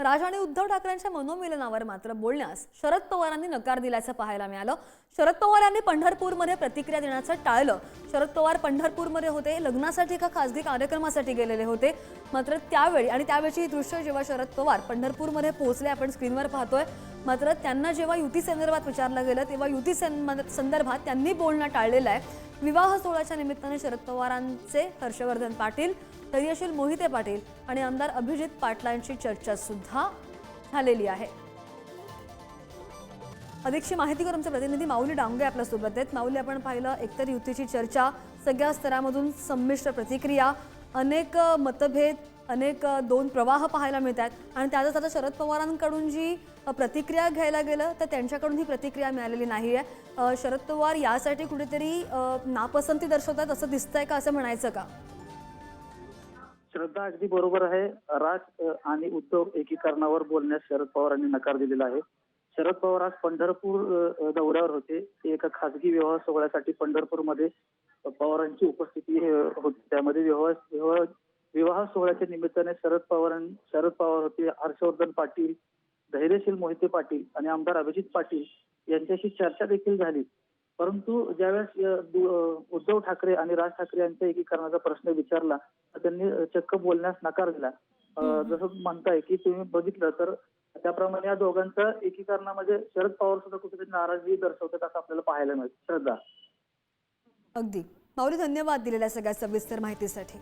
राज आणि उद्धव ठाकरेंच्या मनोमिलनावर मात्र बोलण्यास शरद पवारांनी नकार दिल्याचं पाहायला मिळालं। शरद पवार यांनी पंढरपूरमध्ये प्रतिक्रिया देण्याचं टाळलं। शरद पवार पंढरपूरमध्ये होते, लग्नासाठी एका खासगी कार्यक्रमासाठी गेलेले होते। मात्र त्यावेळची ही दृश्य जेव्हा शरद पवार पंढरपूरमध्ये पोहोचले आपण स्क्रीनवर पाहतोय। मात्र त्यांना जेव्हा युती संदर्भात विचारलं गेलं तेव्हा युती संदर्भात त्यांनी बोलणं टाळलेलं आहे। विवाह सोहळ्याच्या निमित्ताने शरद पवारांचे हर्षवर्धन पाटील, धैर्यशील मोहिते पाटील आणि आमदार अभिजित पाटलांची चर्चा सुद्धा झालेली आहे। अधिकची माहिती करून आमचे प्रतिनिधी माऊली डांगे आपल्या सोबत आहेत। माऊली, आपण पाहिलं एकतर युतीची चर्चा, सगळ्या स्तरामधून संमिश्र प्रतिक्रिया, अनेक मतभेद, अनेक दोन प्रवाह पाहायला मिळतात आणि त्यातच आता शरद पवारांकडून जी प्रतिक्रिया घ्यायला गेलं तर त्यांच्याकडून ही प्रतिक्रिया मिळालेली नाहीये। शरद पवार यासाठी कुठेतरी नापसंती दर्शवतात असं दिसतंय का, असं म्हणायचं का? श्रद्धा, अगदी बरोबर आहे। राज आणि उद्धव एकीकरणावर बोलण्यास शरद पवारांनी नकार दिलेला आहे। शरद पवार आज पंढरपूर दौऱ्यावर होते। ते एका खासगी विवाह सोहळ्यासाठी पंढरपूरमध्ये पवारांची उपस्थिती होती। त्यामध्ये विवाह सोहळ्याच्या निमित्ताने शरद पवार होते, हर्षवर्धन पाटील, धैर्यशील मोहिते पाटील आणि आमदार अभिजित पाटील यांच्याशी चर्चा देखील झाली। परंतु ज्यावेळेस उद्धव ठाकरे आणि राज ठाकरे यांच्या एकीकरणाचा प्रश्न विचारला तर त्यांनी चक्क बोलण्यास नकार दिला। जसं म्हणताय की तुम्ही बघितलं तर त्याप्रमाणे या दोघांच्या एकीकरणामध्ये शरद पवार सुद्धा कुठेतरी नाराजगी दर्शवतात असं आपल्याला पाहायला मिळतं। श्रद्धा, अगदी माऊली, धन्यवाद दिलेल्या सगळ्या सविस्तर माहितीसाठी।